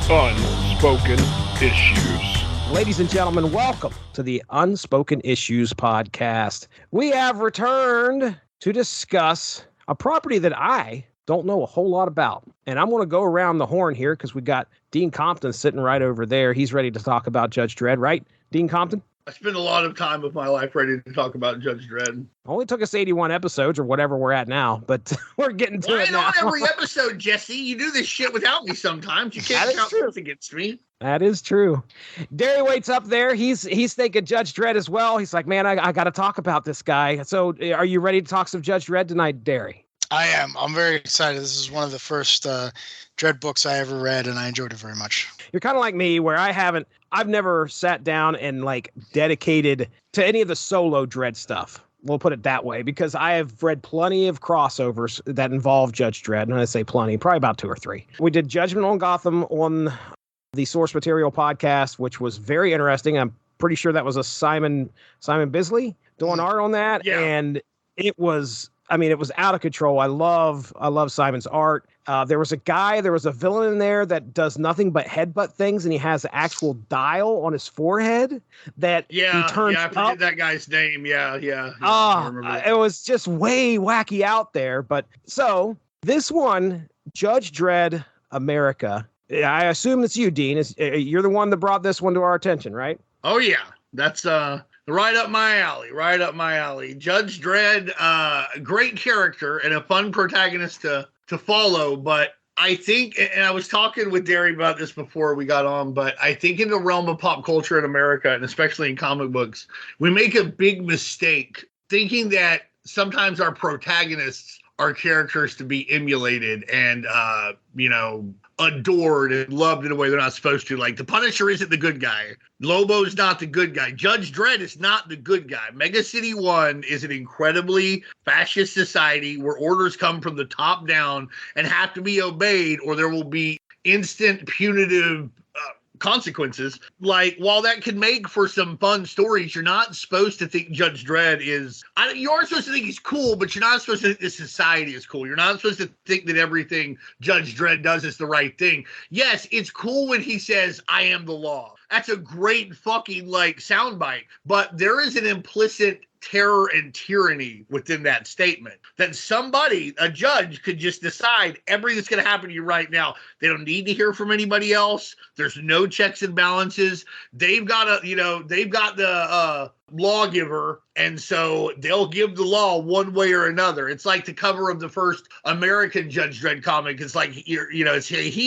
Unspoken Issues. Ladies and gentlemen, welcome to the Unspoken Issues Podcast. We have returned to discuss a property that I don't know a whole lot about. And I'm going to go around the horn here because we got Dean Compton sitting right over there. He's ready to talk about Judge Dredd, right, Dean Compton? I spend a lot of time of my life ready to talk about Judge Dredd. Only took us 81 episodes or whatever we're at now, but we're getting to it now. Why not every episode, Jesse? You do this shit without me sometimes. You can't count this against me. That is true. Darry waits up there. He's thinking Judge Dredd as well. He's like, man, I got to talk about this guy. So are you ready to talk some Judge Dredd tonight, Darry? I am. I'm very excited. This is one of the first Dredd books I ever read, and I enjoyed it very much. You're kind of like me, where I've never sat down and like dedicated to any of the solo Dredd stuff. We'll put it that way, because I have read plenty of crossovers that involve Judge Dredd, and I say plenty, probably about 2 or 3. We did Judgment on Gotham on the Source Material podcast, which was very interesting. I'm pretty sure that was a Simon Bisley doing art on that, yeah. And it was out of control. I love Simon's art. There was a villain in there that does nothing but headbutt things, and he has an actual dial on his forehead that he turns I forget up. that guy's name. Yeah. It was just way wacky out there. But so this one, Judge Dredd America, I assume it's you, Dean. You're the one that brought this one to our attention, right? Oh, yeah. That's right up my alley. Judge Dredd, great character and a fun protagonist to follow. But I think, and I was talking with Darry about this before we got on, but I think in the realm of pop culture in America, and especially in comic books, we make a big mistake thinking that sometimes our protagonists are characters to be emulated and, adored and loved in a way they're not supposed to. Like, the Punisher isn't the good guy. Lobo's not the good guy. Judge Dredd is not the good guy. Mega City 1 is an incredibly fascist society where orders come from the top down and have to be obeyed, or there will be instant punitive consequences. Like, while that can make for some fun stories, you're not supposed to think Judge Dredd you are supposed to think he's cool, but you're not supposed to think this society is cool. You're not supposed to think that everything Judge Dredd does is the right thing. Yes, it's cool when he says, I am the law. That's a great fucking soundbite, but there is an implicit terror and tyranny within that statement that a judge could just decide everything that's going to happen to you right now. They don't need to hear from anybody else. There's no checks and balances. They've got the lawgiver, and so they'll give the law one way or another. It's like the cover of the first American Judge Dredd comic. It's like, he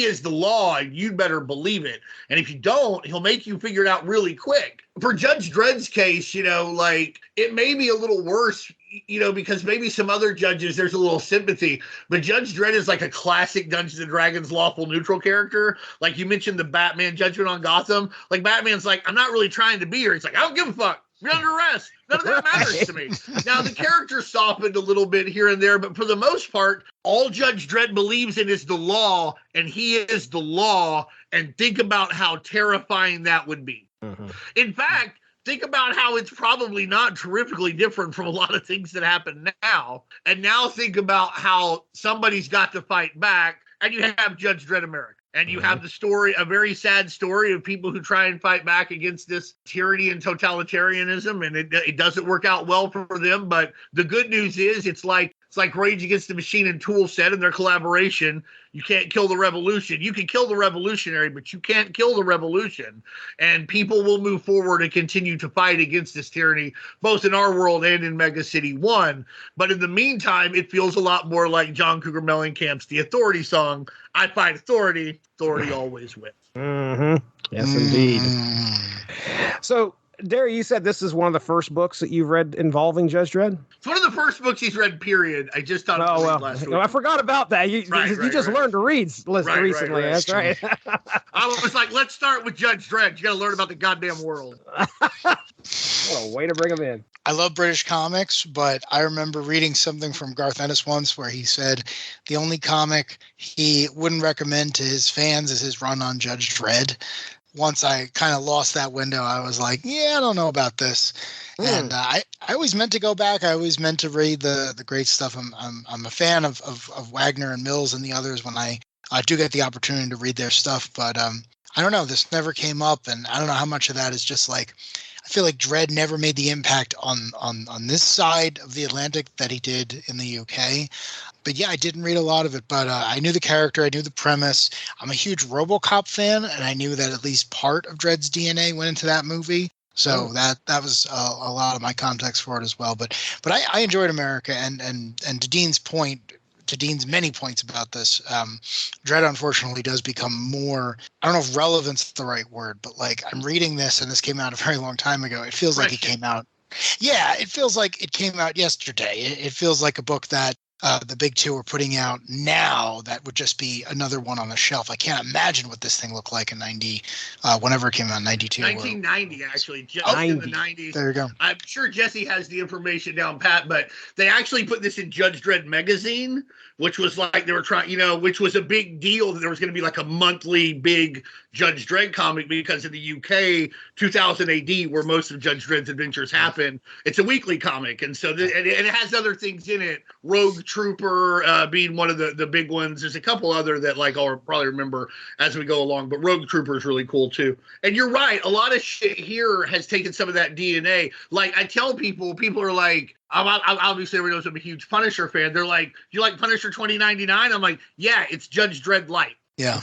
is the law, and you'd better believe it. And if you don't, he'll make you figure it out really quick. For Judge Dredd's case, it may be a little worse, because maybe some other judges, there's a little sympathy. But Judge Dredd is like a classic Dungeons & Dragons lawful neutral character. Like you mentioned the Batman Judgment on Gotham. Like, Batman's like, I'm not really trying to be here. He's like, I don't give a fuck. You're under arrest. None of that matters to me. Now, the character softened a little bit here and there, but for the most part, all Judge Dredd believes in is the law, and he is the law. And think about how terrifying that would be. Mm-hmm. In fact, think about how it's probably not terrifically different from a lot of things that happen now. And now think about how somebody's got to fight back, and you have Judge Dredd America. And you have the story, a very sad story of people who try and fight back against this tyranny and totalitarianism, and it doesn't work out well for them. But the good news is it's like Rage Against the Machine and Tool said in their collaboration, you can't kill the revolution. You can kill the revolutionary, but you can't kill the revolution. And people will move forward and continue to fight against this tyranny, both in our world and in Mega City 1. But in the meantime, it feels a lot more like John Cougar Mellencamp's The Authority song. I fight authority. Authority always wins. Mm-hmm. Yes, indeed. So, Darry, you said this is one of the first books that you've read involving Judge Dredd? It's one of the first books he's read, period. I just thought last week. No, I forgot about that. You just learned to read recently. Right. That's right. I was like, let's start with Judge Dredd. You got to learn about the goddamn world. What a way to bring him in. I love British comics, but I remember reading something from Garth Ennis once where he said the only comic he wouldn't recommend to his fans is his run on Judge Dredd. Once I kind of lost that window, I was like, yeah, I don't know about this. And I always meant to go back. I always meant to read the great stuff. I'm a fan of Wagner and Mills and the others when I I do get the opportunity to read their stuff, but I don't know. This never came up, and I don't know how much of that is just like, I feel like Dredd never made the impact on this side of the Atlantic that he did in the UK. But yeah, I didn't read a lot of it, but I knew the character, I knew the premise. I'm a huge RoboCop fan, and I knew that at least part of Dredd's DNA went into that movie. So that was a lot of my context for it as well. But I enjoyed America, and to Dean's point, to Dean's many points about this, Dredd unfortunately does become more, I don't know if relevant's the right word, but like I'm reading this and this came out a very long time ago. It feels like it came out. Yeah, it feels like it came out yesterday. It feels like a book that the big two are putting out now that would just be another one on the shelf. I can't imagine what this thing looked like in 90, whenever it came out, 92. 1990, actually. Just 90. in the 90s. There you go. I'm sure Jesse has the information down pat, but they actually put this in Judge Dredd magazine, which was like they were trying, which was a big deal that there was going to be like a monthly big Judge Dredd comic because in the UK, 2000 AD, where most of Judge Dredd's adventures happen, it's a weekly comic. And so and it has other things in it. Rogue Trooper being one of the big ones. There's a couple other that like I'll probably remember as we go along, but Rogue Trooper is really cool too. And you're right. A lot of shit here has taken some of that DNA. Like I tell people are like, obviously everyone knows I'm a huge Punisher fan. They're like, do you like Punisher 2099? I'm like, yeah, it's Judge Dredd light. Yeah.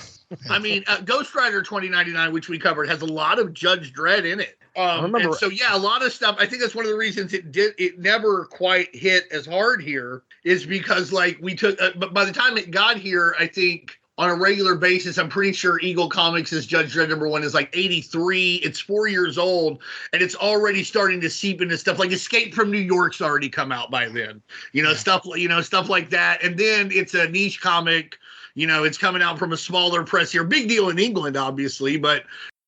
I mean, Ghost Rider 2099, which we covered, has a lot of Judge Dredd in it. I remember. And so, yeah, a lot of stuff. I think that's one of the reasons it never quite hit as hard here is because, like, we took, but by the time it got here, I think on a regular basis, I'm pretty sure Eagle Comics' Judge Dredd #1 is like 83. It's 4 years old, and it's already starting to seep into stuff like Escape from New York's already come out by then. Stuff like that. And then it's a niche comic. It's coming out from a smaller press here. Big deal in England, obviously, but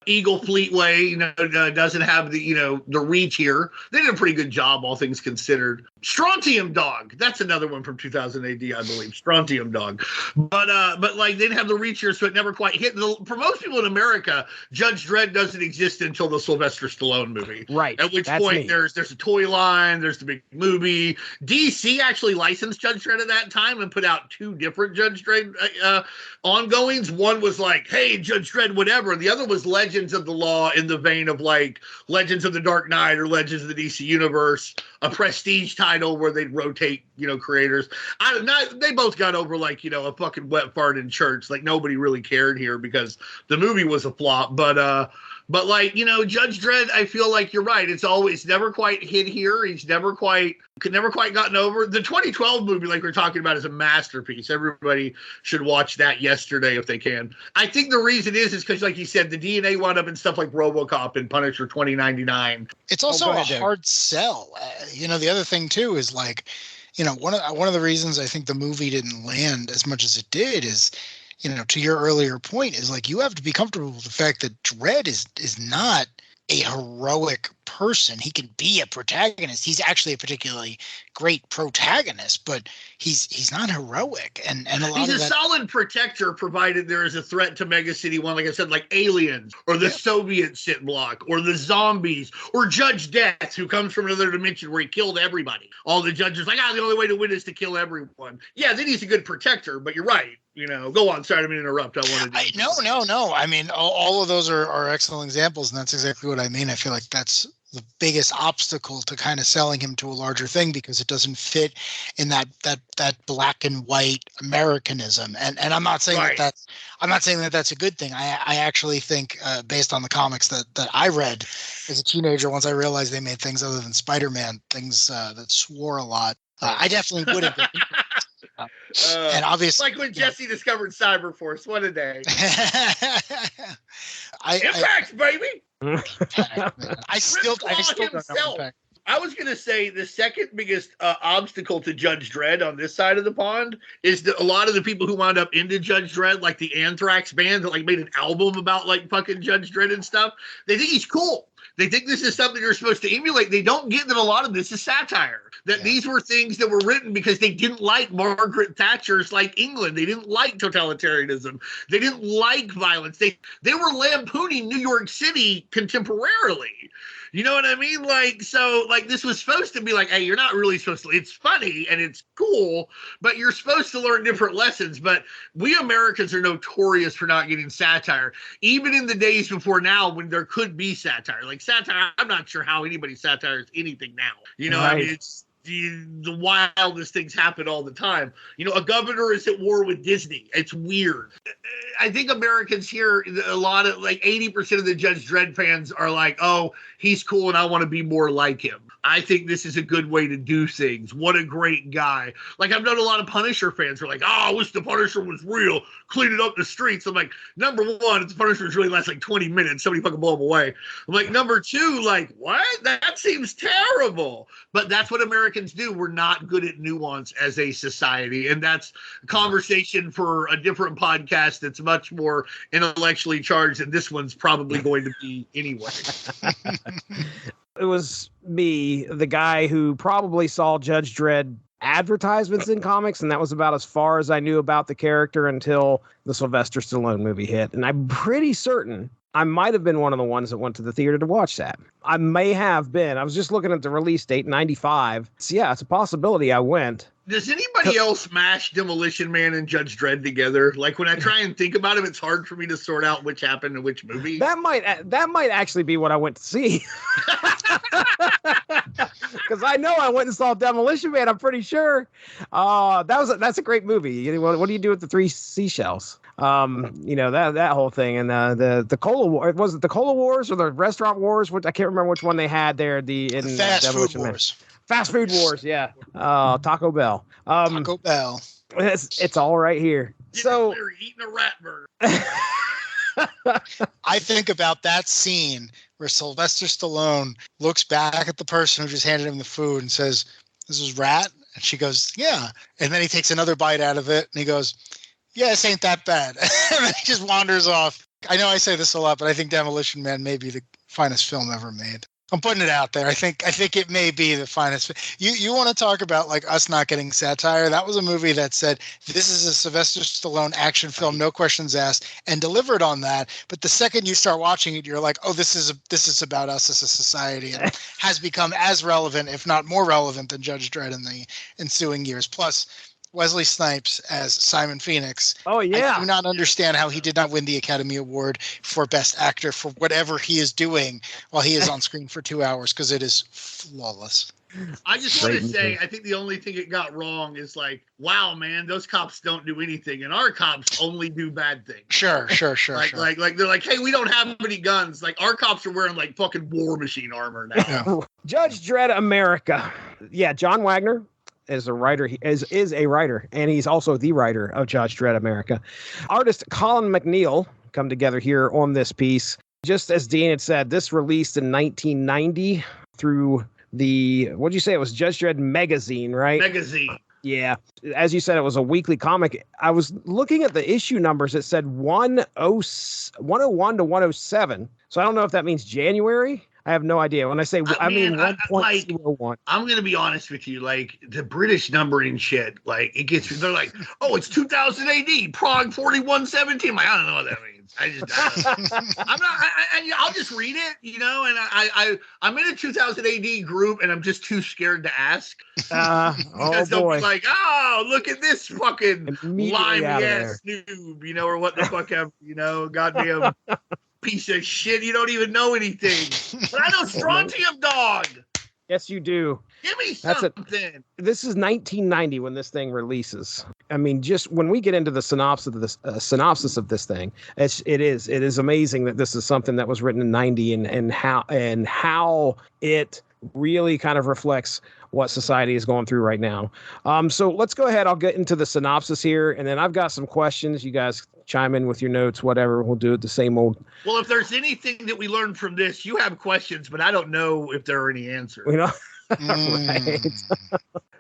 Eagle Fleetway, doesn't have the reach here. They did a pretty good job, all things considered. Strontium Dog, that's another one from 2000 AD, I believe. Strontium Dog, but like they didn't have the reach here, so it never quite hit. For most people in America, Judge Dredd doesn't exist until the Sylvester Stallone movie, right? At which point there's a toy line, there's the big movie. DC actually licensed Judge Dredd at that time and put out 2 different Judge Dredd ongoings. One was like, hey, Judge Dredd, whatever. The other was Legends of the Law, in the vein of like Legends of the Dark Knight or Legends of the DC Universe, a prestige title where they'd rotate, creators. They both got over like, a fucking wet fart in church. Like nobody really cared here because the movie was a flop. But like, Judge Dredd, I feel like you're right. It's never quite hit here. He's never quite gotten over. The 2012 movie, like we're talking about, is a masterpiece. Everybody should watch that yesterday if they can. I think the reason is because, like you said, the DNA wound up in stuff like RoboCop and Punisher 2099. It's also a hard sell. The other thing too is like, one of the reasons I think the movie didn't land as much as it did is, to your earlier point, is like you have to be comfortable with the fact that Dredd is not a heroic person. He can be a protagonist. He's actually a particularly great protagonist, but he's not heroic. And a lot he's of a solid protector, provided there is a threat to Mega City 1, like I said, like aliens or the Soviet sit block or the zombies or Judge Death, who comes from another dimension where he killed everybody. All the judges like, the only way to win is to kill everyone. Yeah, then he's a good protector, but you're right. Go on. Sorry, I didn't interrupt. No. I mean, all of those are excellent examples, and that's exactly what I mean. I feel like that's the biggest obstacle to kind of selling him to a larger thing because it doesn't fit in that black and white Americanism. And I'm not saying that's a good thing. I actually think, based on the comics that I read as a teenager, once I realized they made things other than Spider-Man, things that swore a lot, I definitely would have been. And obviously, like when Jesse discovered Cyberforce, what a day! Impact, baby. I still don't know Impact. I was going to say the second biggest obstacle to Judge Dredd on this side of the pond is that a lot of the people who wound up into Judge Dredd, like the Anthrax band that like made an album about like fucking Judge Dredd and stuff, they think he's cool. They think this is something you're supposed to emulate. They don't get that a lot of this is satire. That these were things that were written because they didn't like Margaret Thatcher's like England. They didn't like totalitarianism. They didn't like violence. They were lampooning New York City contemporarily. You know what I mean? Like, so, like, this was supposed to be like, hey, you're not really supposed to, it's funny and it's cool, but you're supposed to learn different lessons. But we Americans are notorious for not getting satire, even in the days before now when there could be satire. Like, satire, I'm not sure how anybody satires anything now. You know, I mean, it's the wildest things happen all the time. You know, a governor is at war with Disney. It's weird. I think Americans here, a lot of, like 80% of the Judge Dredd fans are like, oh, he's cool and I want to be more like him. I think this is a good way to do things. What a great guy. Like, I've known a lot of Punisher fans who are like, oh, I wish the Punisher was real, cleaning up the streets. I'm like, number one, if the Punisher really lasts like 20 minutes, somebody fucking blow him away. I'm like, number two, like, what? That seems terrible. But that's what Americans do. We're not good at nuance as a society. And that's a conversation for a different podcast that's much more intellectually charged, and this one's probably going to be anyway. It was me, the guy who probably saw Judge Dredd advertisements in comics, and that was about as far as I knew about the character until the Sylvester Stallone movie hit. And I'm pretty certain I might have been one of the ones that went to the theater to watch that. I may have been. I was just looking at the release date, 95. So yeah, it's a possibility I went. Does anybody else mash Demolition Man and Judge Dredd together? Like, when I try and think about him, it's hard for me to sort out which happened in which movie. That might actually be what I went to see. Because I know I went and saw Demolition Man. I'm pretty sure. That's a great movie. What do you do with the three seashells? You know, that whole thing, and the Cola War. Was it the Cola Wars or the Restaurant Wars? Which I can't remember which one they had there. The Fast Food Wars. Fast Food Wars, yeah. Taco Bell. Taco Bell. It's all right here. So they're eating a rat burger. I think about that scene where Sylvester Stallone looks back at the person who just handed him the food and says, "This is rat?" And she goes, "Yeah." And then he takes another bite out of it and he goes, "Yeah, this ain't that bad." And then he just wanders off. I know I say this a lot, but I think Demolition Man may be the finest film ever made. I'm putting it out there. I think it may be the finest. You want to talk about like us not getting satire? That was a movie that said this is a Sylvester Stallone action film, no questions asked, and delivered on that. But the second you start watching it, you're like, oh, this is about us as a society, and has become as relevant, if not more relevant, than Judge Dredd in the ensuing years. Plus, Wesley Snipes as Simon Phoenix. Oh, yeah. I do not understand how he did not win the Academy Award for Best Actor for whatever he is doing while he is on screen for 2 hours, because it is flawless. I just want to say, I think the only thing it got wrong is like, wow, man, those cops don't do anything, and our cops only do bad things. Sure. Like they're like, hey, we don't have any guns. Like, our cops are wearing like fucking War Machine armor now. Yeah. Judge Dredd America. Yeah, John Wagner is a writer. He is a writer, and he's also the writer of Judge Dredd America. Artist Colin McNeil come together here on this piece. Just as Dean had said, this released in 1990 through the, what'd you say? It was Judge Dredd magazine, right? Magazine. Yeah. As you said, it was a weekly comic. I was looking at the issue numbers. It said 101 to 107. So I don't know if that means January. I have no idea. When I say, I mean 1.01. I'm going to be honest with you. Like, the British numbering shit, like, it gets, they're like, oh, it's 2000 AD, Prague 4117. Like, I don't know what that means. I'll just read it, you know, and I'm in a 2000 AD group, and I'm just too scared to ask. Because they'll be like, oh, look at this fucking limey ass noob, you know, or what the fuck ever, you know, goddamn piece of shit. You don't even know anything. But I know strontium, dog. Yes, you do. Give me something. This is 1990 when this thing releases. I mean, just when we get into the synopsis of this thing, it is amazing that this is something that was written in 90 and how it really kind of reflects what society is going through right now. So let's go ahead. I'll get into the synopsis here, and then I've got some questions. You guys chime in with your notes, whatever. We'll do it the same old. Well, if there's anything that we learned from this, you have questions, but I don't know if there are any answers. You know? Right.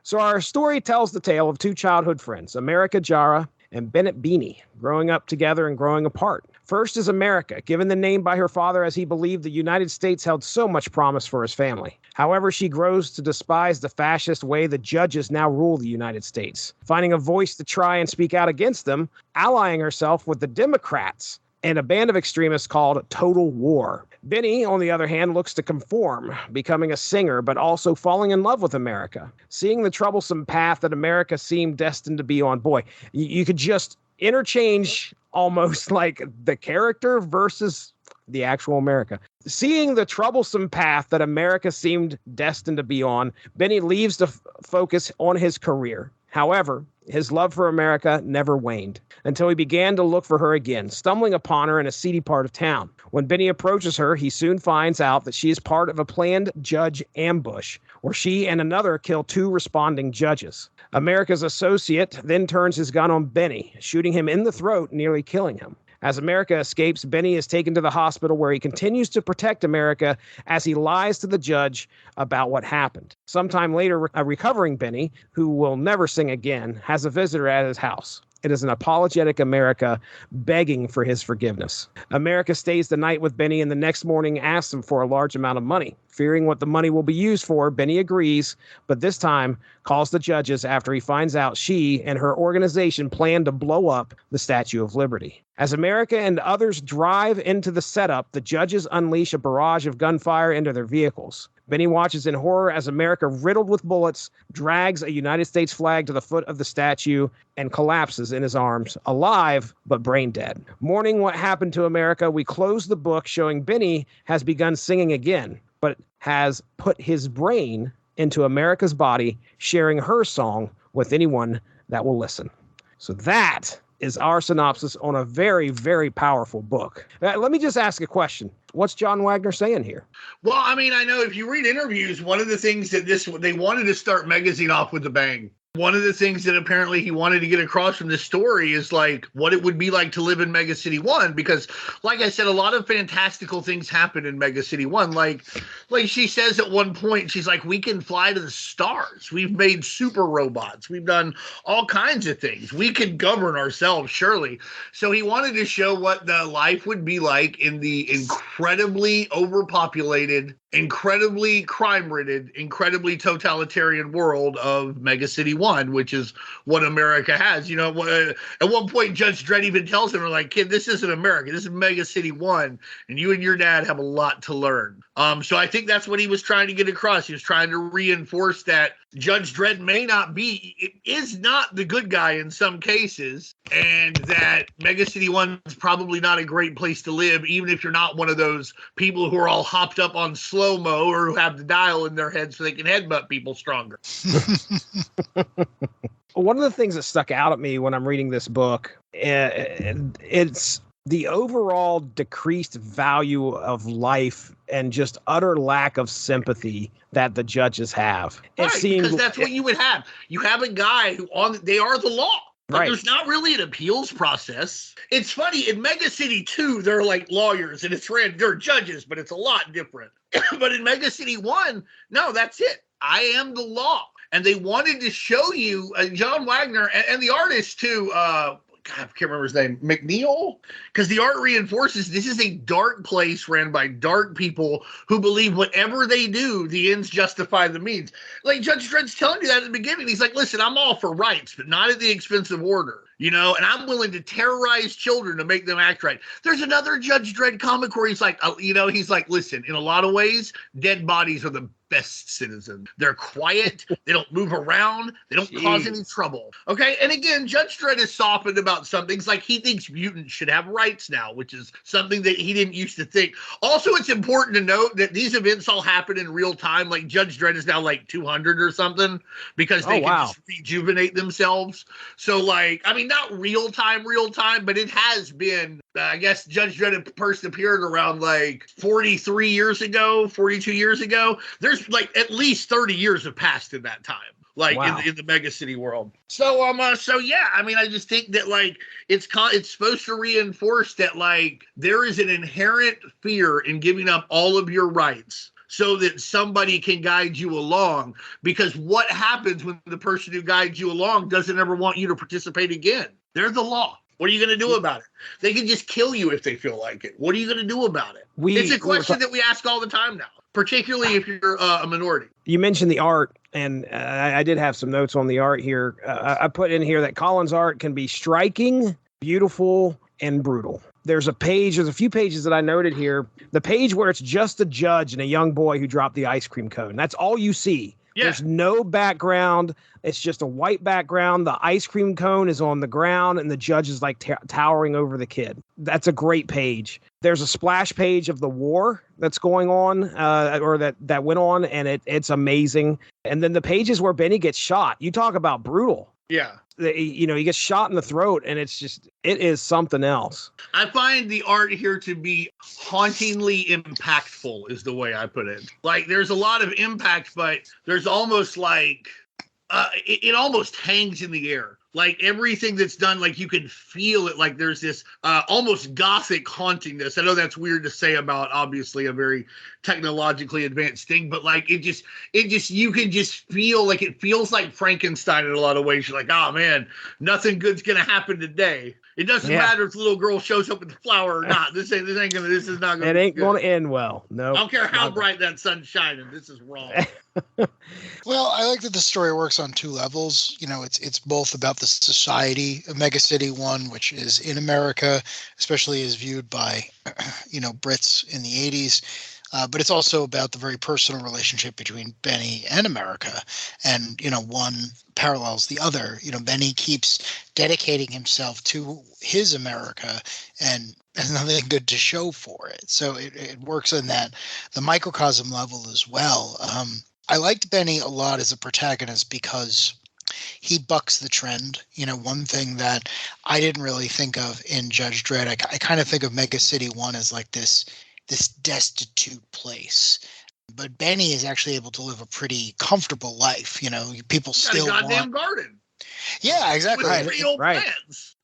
So our story tells the tale of two childhood friends, America Jara and Bennett Beeny, growing up together and growing apart. First is America, given the name by her father as he believed the United States held so much promise for his family. However, she grows to despise the fascist way the judges now rule the United States, finding a voice to try and speak out against them, allying herself with the Democrats and a band of extremists called Total War. Beeny, on the other hand, looks to conform, becoming a singer, but also falling in love with America. Seeing the troublesome path that America seemed destined to be on. Boy, you could just interchange almost like the character versus the actual America. Seeing the troublesome path that America seemed destined to be on, Beeny leaves to focus on his career. However, his love for America never waned until he began to look for her again, stumbling upon her in a seedy part of town. When Beeny approaches her, he soon finds out that she is part of a planned judge ambush, where she and another kill 2 responding judges. America's associate then turns his gun on Beeny, shooting him in the throat, nearly killing him. As America escapes, Beeny is taken to the hospital where he continues to protect America as he lies to the judge about what happened. Sometime later, a recovering Beeny, who will never sing again, has a visitor at his house. It is an apologetic America begging for his forgiveness. America stays the night with Beeny and the next morning asks him for a large amount of money. Fearing what the money will be used for, Beeny agrees, but this time calls the judges after he finds out she and her organization plan to blow up the Statue of Liberty. As America and others drive into the setup, the judges unleash a barrage of gunfire into their vehicles. Beeny watches in horror as America, riddled with bullets, drags a United States flag to the foot of the statue and collapses in his arms, alive but brain dead. Mourning what happened to America, we close the book showing Beeny has begun singing again, but has put his brain into America's body, sharing her song with anyone that will listen. So that is our synopsis on a very, very powerful book. Let me just ask a question. What's John Wagner saying here? Well, I mean, I know if you read interviews, one of the things that they wanted to start Magazine off with a bang. One of the things that apparently he wanted to get across from this story is like what it would be like to live in Mega City 1, because like I said, a lot of fantastical things happen in Mega City 1. Like she says at one point, she's like, we can fly to the stars. We've made super robots. We've done all kinds of things. We could govern ourselves, surely. So he wanted to show what the life would be like in the incredibly overpopulated, incredibly crime-ridden, incredibly totalitarian world of Mega City 1, which is what America has. You know, at one point, Judge Dredd even tells him, like, kid, this isn't America. This is Mega City 1, and you and your dad have a lot to learn. So I think that's what he was trying to get across. He was trying to reinforce that Judge Dredd is not the good guy in some cases, and that Mega City 1 is probably not a great place to live, even if you're not one of those people who are all hopped up on slow-mo or who have the dial in their head so they can headbutt people stronger. One of the things that stuck out at me when I'm reading this book, it's the overall decreased value of life and just utter lack of sympathy that the judges have. Right, because that's what you would have. You have a guy who they are the law. But right. There's not really an appeals process. It's funny, in Mega City 2, they're like lawyers, and they're judges, but it's a lot different. But in Mega City 1, no, that's it. I am the law. And they wanted to show you, John Wagner, and the artist too, God, I can't remember his name, McNeil, because the art reinforces this is a dark place ran by dark people who believe whatever they do, the ends justify the means. Like Judge Dredd's telling you that at the beginning. He's like, listen, I'm all for rights, but not at the expense of order. You know, and I'm willing to terrorize children to make them act right. There's another Judge Dredd comic where he's like, he's like, listen, in a lot of ways, dead bodies are the best citizen. They're quiet. They don't move around. They don't cause any trouble. Okay. And again, Judge Dredd is softened about some things. Like he thinks mutants should have rights now, which is something that he didn't used to think. Also, it's important to note that these events all happen in real time. Like Judge Dredd is now like 200 or something because they can just rejuvenate themselves. So like, I mean, not real time, but it has been, I guess Judge Dredd first appeared around like 42 years ago. There's like at least 30 years have passed in that time, like in the Mega City world. So yeah, I mean, I just think that like it's supposed to reinforce that like there is an inherent fear in giving up all of your rights so that somebody can guide you along, because what happens when the person who guides you along doesn't ever want you to participate again? They're the law. What are you going to do about it? They can just kill you if they feel like it. What are you going to do about it? It's a question that we ask all the time now, particularly if you're a minority. You mentioned the art, and I did have some notes on the art here. I put in here that Colin's art can be striking, beautiful, and brutal. There's a few pages that I noted here. The page where it's just a judge and a young boy who dropped the ice cream cone. That's all you see. Yeah. There's no background. It's just a white background. The ice cream cone is on the ground and the judge is like towering over the kid. That's a great page. There's a splash page of the war that's going on, or that went on, and it's amazing. And then the pages where Benny gets shot. You talk about brutal. Yeah. He gets shot in the throat, and it is something else. I find the art here to be hauntingly impactful, is the way I put it. Like, there's a lot of impact, but there's almost like it almost hangs in the air. Like, everything that's done, like, you can feel it. Like, there's this almost gothic hauntingness. I know that's weird to say about, obviously, a very technologically advanced thing, but, like, it just, you can just feel, like, it feels like Frankenstein in a lot of ways. You're like, oh, man, nothing good's going to happen today. It doesn't matter if the little girl shows up with the flower or not. This is not going to It ain't going to end well. No. I don't care how bright that sun's shining. This is wrong. Well, I like that the story works on two levels. It's both about the society of Mega City 1, which is in America, especially as viewed by, Brits in the 80s. But it's also about the very personal relationship between Benny and America. And, one parallels the other. Benny keeps dedicating himself to his America and has nothing good to show for it. So it works on the microcosm level as well. I liked Benny a lot as a protagonist because he bucks the trend. One thing that I didn't really think of in Judge Dredd, I kind of think of Mega City 1 as like this destitute place. But Benny is actually able to live a pretty comfortable life. People still got a goddamn want garden. Yeah, exactly. With real plants.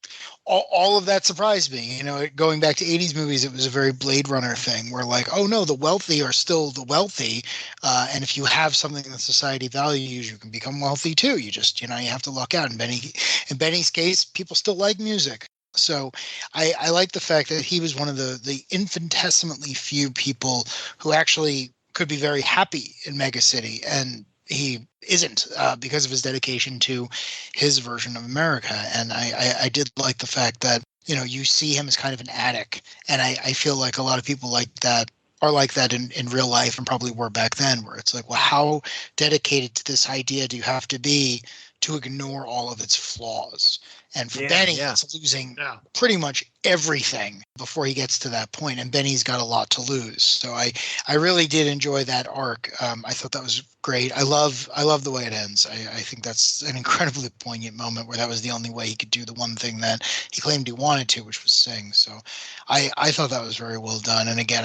All of that surprised me. Going back to 80s movies, it was a very Blade Runner thing where like, oh no, the wealthy are still the wealthy. And if you have something that society values, you can become wealthy too. You just, you have to luck out. In Benny's case, people still like music. So I like the fact that he was one of the infinitesimally few people who actually could be very happy in Mega City. And he isn't because of his dedication to his version of America. And I did like the fact that, you see him as kind of an addict. And I feel like a lot of people are like that in real life and probably were back then, where it's like, well, how dedicated to this idea do you have to be to ignore all of its flaws? And for Benny, it's losing pretty much everything before he gets to that point. And Benny's got a lot to lose. So I really did enjoy that arc. I thought that was great. I love the way it ends. I think that's an incredibly poignant moment where that was the only way he could do the one thing that he claimed he wanted to, which was sing. So I thought that was very well done. And again,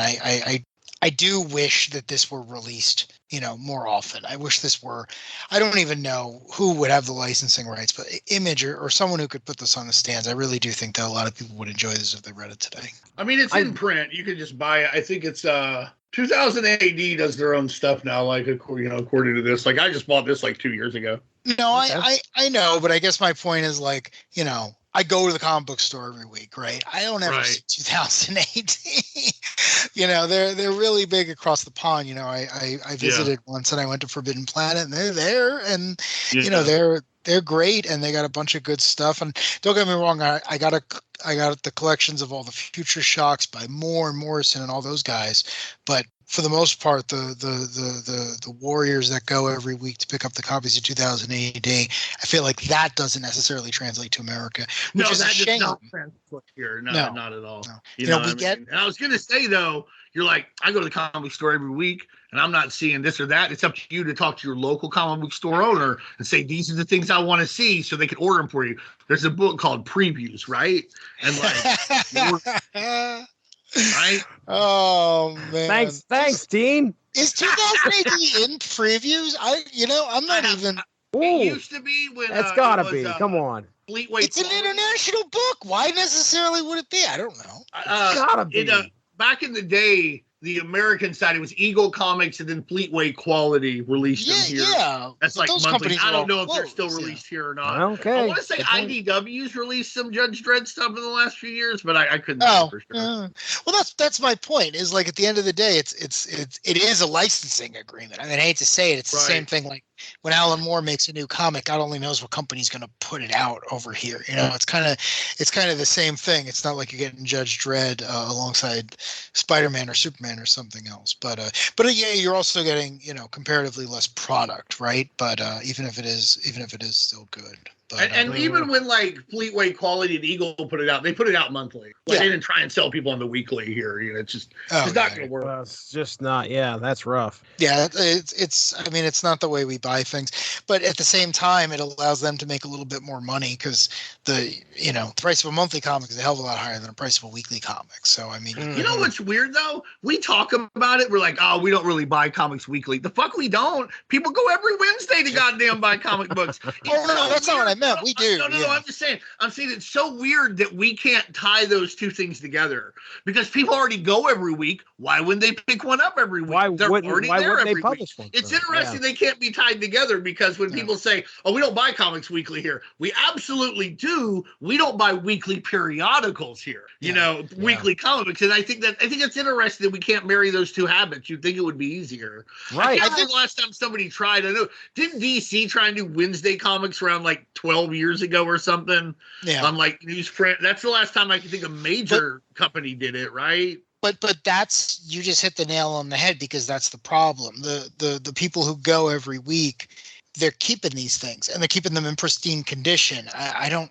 I do wish that this were released, more often. I wish this were, I don't even know who would have the licensing rights, but Image or someone who could put this on the stands. I really do think that a lot of people would enjoy this if they read it today. I mean, it's in print. You can just buy it. I think it's 2000 AD does their own stuff now, like, according to this. Like, I just bought this like 2 years ago. No, okay. I know, but I guess my point is like, I go to the comic book store every week, right? I don't ever see 2018. They're really big across the pond. I visited once and I went to Forbidden Planet and they're there and they're great and they got a bunch of good stuff. And don't get me wrong, I got the collections of all the Future Shocks by Moore and Morrison and all those guys, but for the most part, the warriors that go every week to pick up the copies of 2000 AD, I feel like that doesn't necessarily translate to America, which is a shame. Not translate here. No, not at all. No. And I was going to say, though, you're like, I go to the comic book store every week, and I'm not seeing this or that. It's up to you to talk to your local comic book store owner and say, these are the things I want to see, so they can order them for you. There's a book called Previews, right? And like... Right? Oh man! Thanks, Dean. Is 2080 in previews? I'm not even. It used to be when that's gotta be. Come on, it's an international book. Why necessarily would it be? I don't know. It's gotta be. Back in the day, the American side, it was Eagle Comics and then Fleetway Quality released them here. Yeah. That's But like those monthly. companies I are don't all know if they're closed, still released here or not. Okay. I want to say Good point. IDW's released some Judge Dredd stuff in the last few years, but I couldn't Oh, say for sure. Well, that's my point. Is like at the end of the day, it is a licensing agreement. I mean, I hate to say it, it's the same thing. Like when Alan Moore makes a new comic, God only knows what company's going to put it out over here. You know, it's kind of the same thing. It's not like you're getting Judge Dredd alongside Spider-Man or Superman or something else. But yeah, you're also getting comparatively less product, right? But even if it is still good. But, and even when like Fleetway Quality and Eagle put it out, they put it out monthly. Like they didn't try and sell people on the weekly here. You know, it's just not going to work. Well, it's just not. Yeah, that's rough. Yeah, it's. I mean, it's not the way we buy things, but at the same time, it allows them to make a little bit more money because the price of a monthly comic is a hell of a lot higher than the price of a weekly comic. So I mean, you know what's weird though? We talk about it. We're like, oh, we don't really buy comics weekly. The fuck we don't. People go every Wednesday to goddamn buy comic books. No, that's not what I meant. We do. No. I'm just saying. I'm saying it's so weird that we can't tie those two things together because people already go every week. Why wouldn't they pick one up every week? Why wouldn't they publish one? It's interesting they can't be tied together because when people say, oh, we don't buy comics weekly here, we absolutely do. We don't buy weekly periodicals here, weekly comic books. And I think it's interesting that we can't marry those two habits. You'd think it would be easier. Right. I think the last time somebody tried, I know, didn't DC try and do Wednesday comics around like 12 years ago or something? Yeah. On like newsprint. That's the last time I can think a major company did it, right? But that's, you just hit the nail on the head because that's the problem. The people who go every week, they're keeping these things and they're keeping them in pristine condition.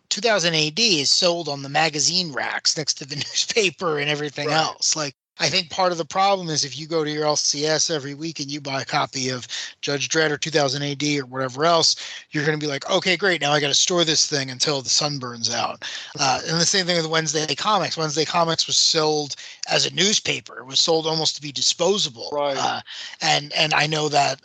2000 AD is sold on the magazine racks next to the newspaper and everything else. Like, I think part of the problem is if you go to your LCS every week and you buy a copy of Judge Dredd or 2000 AD or whatever else, you're going to be like, okay, great. Now I got to store this thing until the sun burns out. And the same thing with Wednesday Comics. Wednesday Comics was sold as a newspaper. It was sold almost to be disposable. Right. And I know that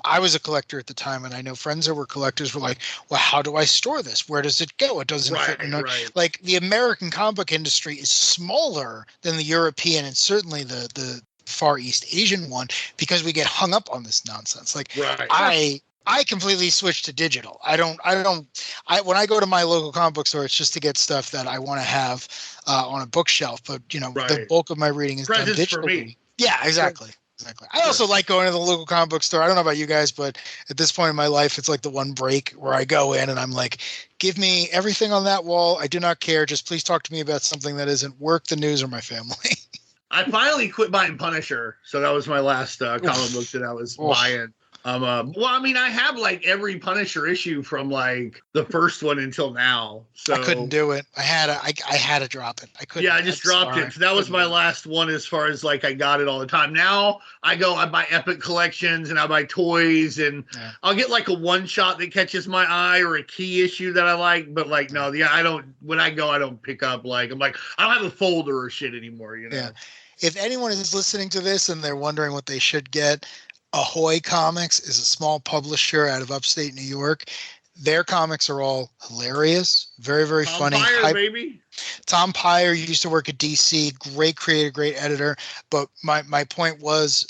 I was a collector at the time, and I know friends that were collectors were like, well, how do I store this? Where does it go? It doesn't fit. Like the American comic book industry is smaller than the European and certainly the Far East Asian one because we get hung up on this nonsense. Like I completely switched to digital. When I go to my local comic book store, it's just to get stuff that I want to have on a bookshelf. But the bulk of my reading is done digitally. For me. Yeah, exactly. I also like going to the local comic book store. I don't know about you guys, but at this point in my life, it's like the one break where I go in and I'm like, give me everything on that wall. I do not care. Just please talk to me about something that isn't work, the news, or my family. I finally quit buying Punisher, so that was my last comic book that I was buying. Well, I mean, I have like every Punisher issue from like the first one until now. So I couldn't do it. I had to drop it. I couldn't. Yeah, I just dropped it. So that was my last one as far as like I got it all the time. Now I buy Epic collections and I buy toys and I'll get like a one shot that catches my eye or a key issue that I like. But like, no, I don't. When I go, I don't pick up like I'm like I don't have a folder or shit anymore. Yeah. If anyone is listening to this and they're wondering what they should get, Ahoy Comics is a small publisher out of upstate New York. Their comics are all hilarious, very, very funny. Baby. Tom Pyre used to work at DC, great creator, great editor. But my point was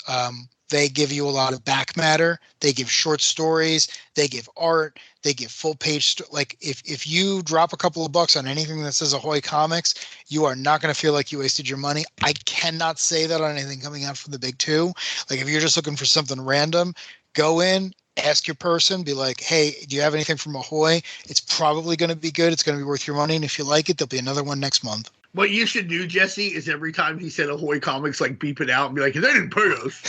they give you a lot of back matter. They give short stories. They give art. They give full page. Like if you drop a couple of bucks on anything that says Ahoy Comics, you are not going to feel like you wasted your money. I cannot say that on anything coming out from the big two. Like if you're just looking for something random, go in, ask your person, be like, hey, do you have anything from Ahoy? It's probably going to be good. It's going to be worth your money. And if you like it, there'll be another one next month. What you should do, Jesse, is every time he said Ahoy Comics, like beep it out and be like, they didn't pay us.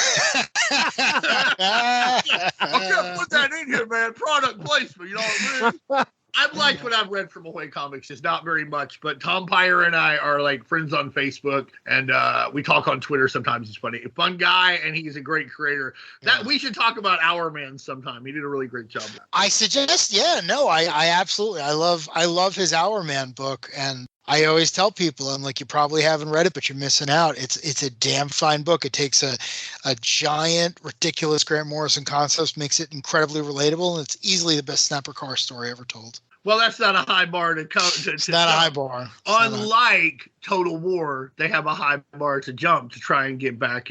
I can't put that in here, man. Product placement, you know what I mean? I've liked what I've read from Ahoy Comics. It's not very much, but Tom Pyre and I are like friends on Facebook, and we talk on Twitter sometimes. It's funny. Fun guy, and he's a great creator. That we should talk about Our Man sometime. He did a really great job. I suggest, I absolutely. I love his Our Man book, and I always tell people, I'm like, you probably haven't read it, but you're missing out. It's a damn fine book. It takes a giant, ridiculous Grant Morrison concept, makes it incredibly relatable, and it's easily the best Snapper Car story ever told. Well, that's not a high bar to come. It's not a high bar. Unlike Total War, they have a high bar to jump to try and get back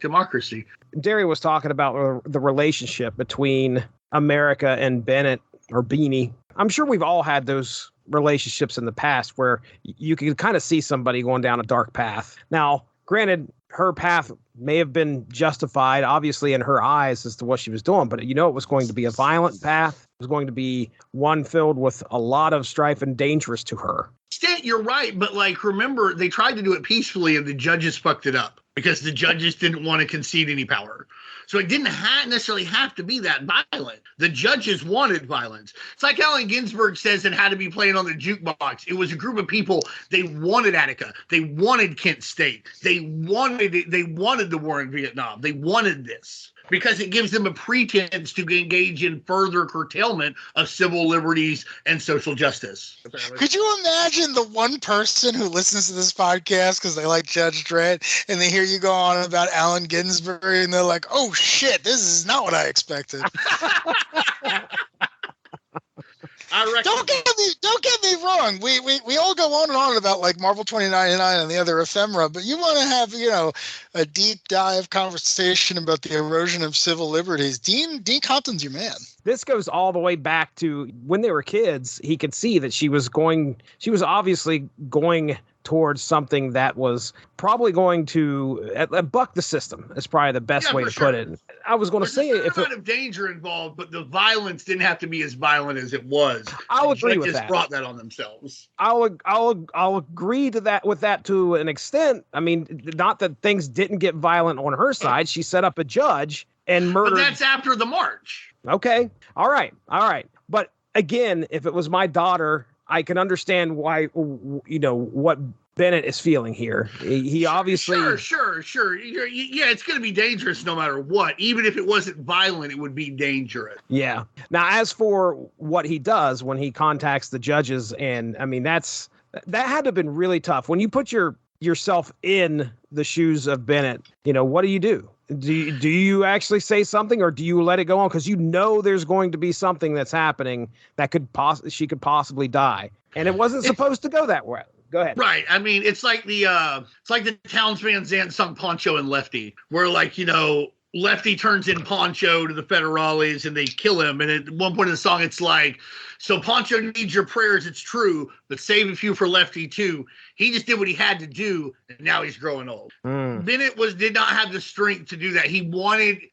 democracy. Darry was talking about the relationship between America and Bennett or Beeny. I'm sure we've all had those relationships in the past where you can kind of see somebody going down a dark path. Now, granted, her path may have been justified, obviously, in her eyes as to what she was doing, but it was going to be a violent path. It was going to be one filled with a lot of strife and dangerous to her. Stan, you're right, but remember, they tried to do it peacefully and the judges fucked it up because the judges didn't want to concede any power. So it didn't necessarily have to be that violent. The judges wanted violence. It's like Allen Ginsberg says it had to be playing on the jukebox. It was a group of people. They wanted Attica. They wanted Kent State. They wanted it. They wanted the war in Vietnam. They wanted this because it gives them a pretense to engage in further curtailment of civil liberties and social justice. Could you imagine the one person who listens to this podcast because they like Judge Dredd and they hear you go on about Allen Ginsberg and they're like, oh shit, this is not what I expected. Don't get me wrong. We all go on and on about Marvel 2099 and the other ephemera, but you want to have, a deep dive conversation about the erosion of civil liberties. Dean Compton's your man. This goes all the way back to when they were kids. He could see that she was obviously going towards something that was probably going to buck the system. Is probably the best way to put it. I was going to say there's a lot of danger involved, but the violence didn't have to be as violent as it was. I'll agree with that. Brought that on themselves. I'll agree to that with that to an extent. I mean, not that things didn't get violent on her side. She set up a judge and murdered. But that's after the march. Okay. All right. But again, if it was my daughter, I can understand why, what Bennett is feeling here. He obviously... Sure. Yeah, it's going to be dangerous no matter what. Even if it wasn't violent, it would be dangerous. Yeah. Now, as for what he does when he contacts the judges, and I mean, that had to have been really tough. When you put yourself in the shoes of Bennett, what do you do? Do you actually say something, or do you let it go on? Because there's going to be something that's happening that she could possibly die, and it wasn't supposed to go that way. Go ahead. Right. I mean, it's like the Towns Van Zandt song Poncho and Lefty, where Lefty turns in Poncho to the Federales and they kill him. And at one point in the song, it's like, so Poncho needs your prayers, it's true, but save a few for Lefty too. He just did what he had to do, and now he's growing old. Bennett did not have the strength to do that.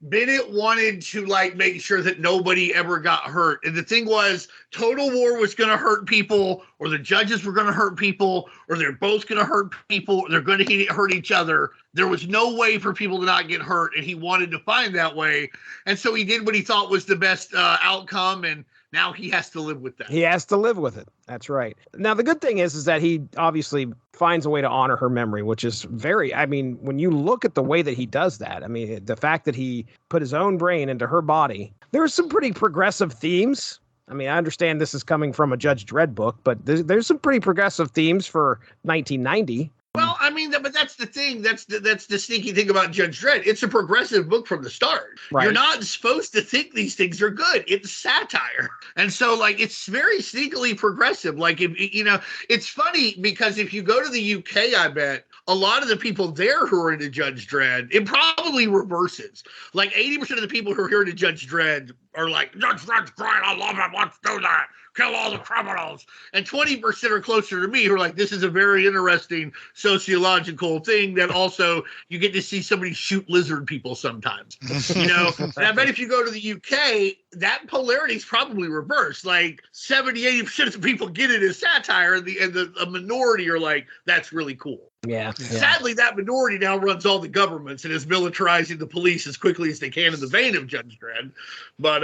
Bennett wanted to make sure that nobody ever got hurt. And the thing was, Total War was going to hurt people, or the judges were going to hurt people, or they're both going to hurt people, or they're going to hurt each other. There was no way for people to not get hurt, and he wanted to find that way. And so he did what he thought was the best outcome, and now he has to live with that. He has to live with it. That's right. Now, the good thing is that he obviously finds a way to honor her memory, which is when you look at the way that he does that, the fact that he put his own brain into her body, there's some pretty progressive themes. I understand this is coming from a Judge Dredd book, but there's some pretty progressive themes for 1990. Well, but that's the thing. That's the sneaky thing about Judge Dredd. It's a progressive book from the start. Right. You're not supposed to think these things are good. It's satire. And so, it's very sneakily progressive. It's funny because if you go to the UK, I bet a lot of the people there who are into Judge Dredd, it probably reverses. 80% of the people who are here into Judge Dredd are like, Judge Dredd's great. I love him. Let's do that. Kill all the criminals. And 20% are closer to me who are like, this is a very interesting sociological thing that also you get to see somebody shoot lizard people sometimes. And I bet if you go to the UK, that polarity is probably reversed. 70-80% of the people get it as satire, and a minority are like, that's really cool. Yeah. Sadly, that minority now runs all the governments and is militarizing the police as quickly as they can in the vein of Judge Dredd. But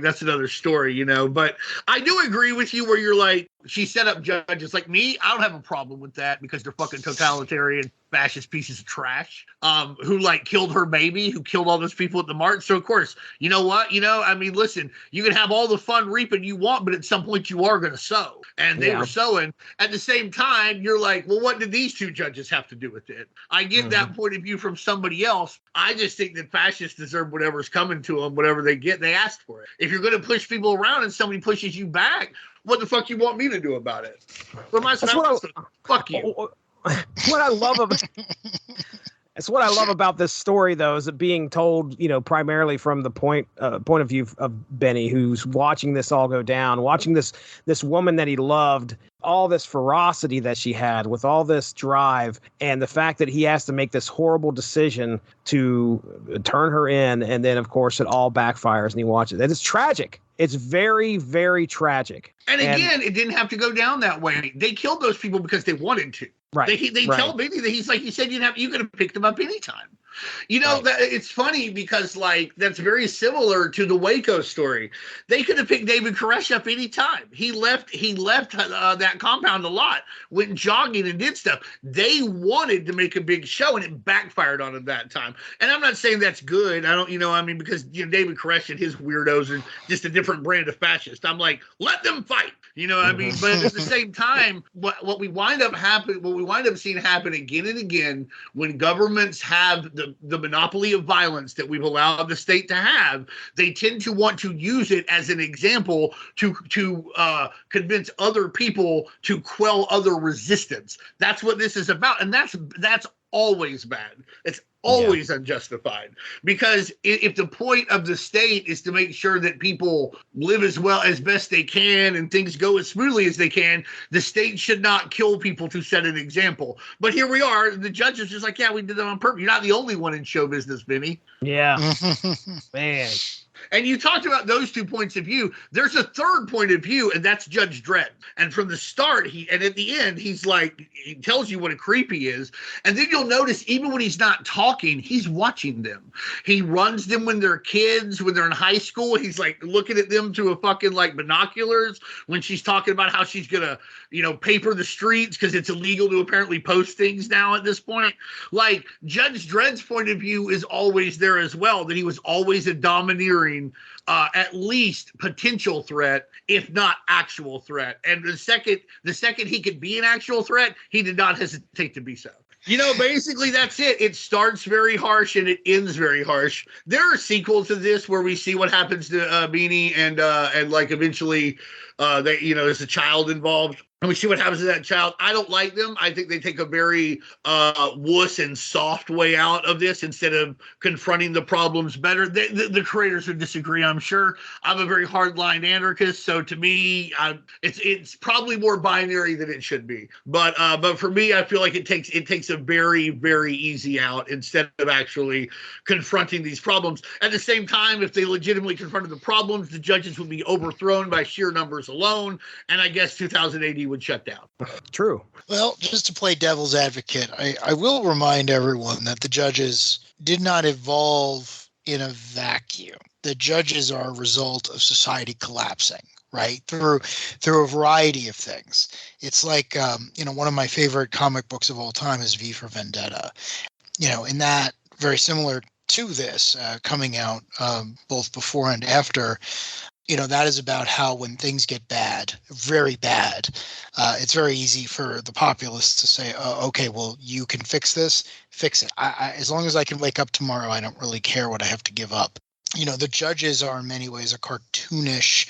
that's another story, But I do agree with you where you're like, she set up judges like me. I don't have a problem with that because they're fucking totalitarian, fascist pieces of trash who killed her baby, who killed all those people at the march. So, of course, you know what? Listen, you can have all the fun reaping you want, but at some point you are going to sow. And they were sowing. At the same time, you're like, well, what did these two judges have to do with it? I get that point of view from somebody else. I just think that fascists deserve whatever's coming to them, whatever they get, they asked for it. If you're going to push people around and somebody pushes you back, what the fuck you want me to do about it? What am I supposed to? Fuck you. What I love about It's what I love about this story, though, is it being told, primarily from the point of view of Benny, who's watching this all go down, watching this woman that he loved, all this ferocity that she had, with all this drive, and the fact that he has to make this horrible decision to turn her in, and then, of course, it all backfires, and he watches it. It's tragic. It's very, very tragic. And again, it didn't have to go down that way. They killed those people because they wanted to. Right. They tell Benny that he's like, you said you could have picked him up anytime. That it's funny because that's very similar to the Waco story. They could have picked David Koresh up any time. He left that compound a lot, went jogging and did stuff. They wanted to make a big show, and it backfired on him that time. And I'm not saying that's good. I don't, because David Koresh and his weirdos are just a different brand of fascist. I'm like, let them fight. But at the same time, what we wind up seeing happen again and again when governments have the monopoly of violence that we've allowed the state to have, they tend to want to use it as an example to convince other people to quell other resistance. That's what this is about, and that's always bad. It's always unjustified, because if the point of the state is to make sure that people live as well as best they can and things go as smoothly as they can, the state should not kill people to set an example. But here we are, the judge is just like, yeah, we did that on purpose. You're not the only one in show business, Benny. Yeah. Man. And you talked about those 2 points of view. There's a third point of view, and that's Judge Dredd. And from the start, and at the end, he tells you what a creep he is. And then you'll notice, even when he's not talking, he's watching them. He runs them when they're kids, when they're in high school. He's looking at them through a fucking binoculars when she's talking about how she's gonna, paper the streets because it's illegal to apparently post things now at this point. Judge Dredd's point of view is always there as well, that he was always a domineering, at least potential threat, if not actual threat. And the second he could be an actual threat, he did not hesitate to be so. Basically that's it. It starts very harsh and it ends very harsh. There are sequels to this where we see what happens to Beeny and eventually there's a child involved. And we see what happens to that child. I don't like them. I think they take a very wuss and soft way out of this instead of confronting the problems better. The creators would disagree, I'm sure. I'm a very hardline anarchist, so to me, it's probably more binary than it should be. But for me, I feel like it takes a very, very easy out instead of actually confronting these problems. At the same time, if they legitimately confronted the problems, the judges would be overthrown by sheer numbers alone, and I guess 2080 would shut down. True. Well, just to play devil's advocate, I will remind everyone that the judges did not evolve in a vacuum. The judges are a result of society collapsing, right? Through a variety of things. It's like, one of my favorite comic books of all time is V for Vendetta. In that, very similar to this, coming out both before and after, that is about how when things get bad, very bad, it's very easy for the populace to say, oh, okay, well, you can fix this, fix it. As long as I can wake up tomorrow, I don't really care what I have to give up. The judges are in many ways a cartoonish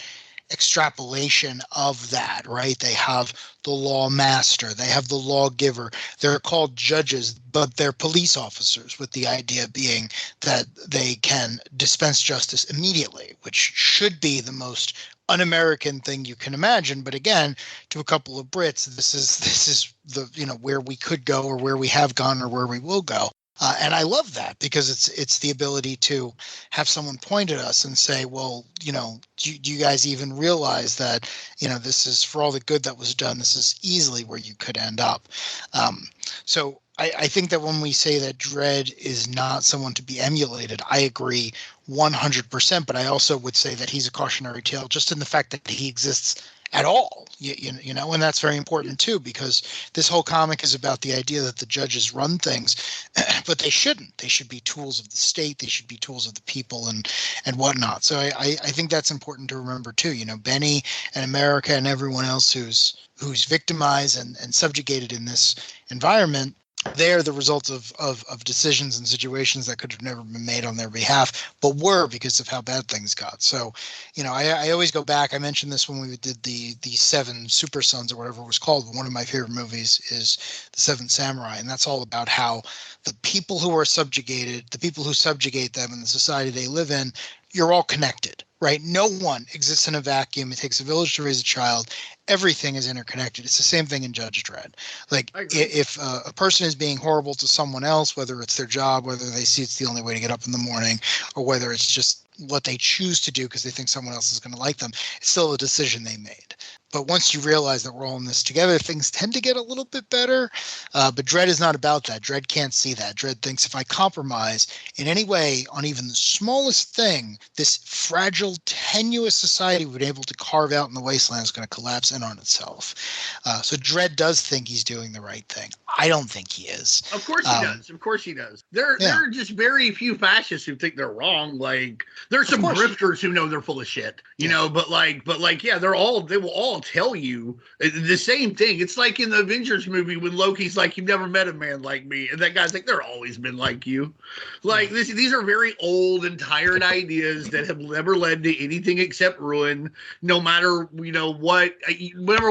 extrapolation of that, right? They have the law master, they have the lawgiver. They're called judges, but they're police officers, with the idea being that they can dispense justice immediately, which should be the most un-American thing you can imagine. But again, to a couple of Brits, this is the where we could go, or where we have gone, or where we will go. And I love that, because it's the ability to have someone point at us and say, well, do you guys even realize that, this is, for all the good that was done, this is easily where you could end up. So I think that when we say that Dredd is not someone to be emulated, I agree 100%. But I also would say that he's a cautionary tale just in the fact that he exists at all, and that's very important too, because this whole comic is about the idea that the judges run things, but they shouldn't. They should be tools of the state. They should be tools of the people and whatnot. So I think that's important to remember too. Benny and America and everyone else who's victimized and subjugated in this environment, they're the result of decisions and situations that could have never been made on their behalf, but were because of how bad things got. So, I always go back. I mentioned this when we did the Seven Super Sons or whatever it was called. But one of my favorite movies is The Seven Samurai, and that's all about how the people who are subjugated, the people who subjugate them in the society they live in, you're all connected, right? No one exists in a vacuum. It takes a village to raise a child. Everything is interconnected. It's the same thing in Judge Dredd. Like if a person is being horrible to someone else, whether it's their job, whether they see it's the only way to get up in the morning, or whether it's just what they choose to do because they think someone else is going to like them, it's still a decision they made. But once you realize that we're all in this together, things tend to get a little bit better. But Dredd is not about that. Dredd can't see that. Dredd thinks if I compromise in any way on even the smallest thing, this fragile, tenuous society we've been able to carve out in the wasteland is going to collapse in on itself. So Dredd does think he's doing the right thing. I don't think he is. Of course he does. Of course he does. There are just very few fascists who think they're wrong. Like there's some grifters who know they're full of shit, you know, but yeah, they will all tell you the same thing. It's like in the Avengers movie when Loki's like, you've never met a man like me. And that guy's like, they're always been like you. Like these are very old and tired ideas that have never led to anything except ruin, no matter,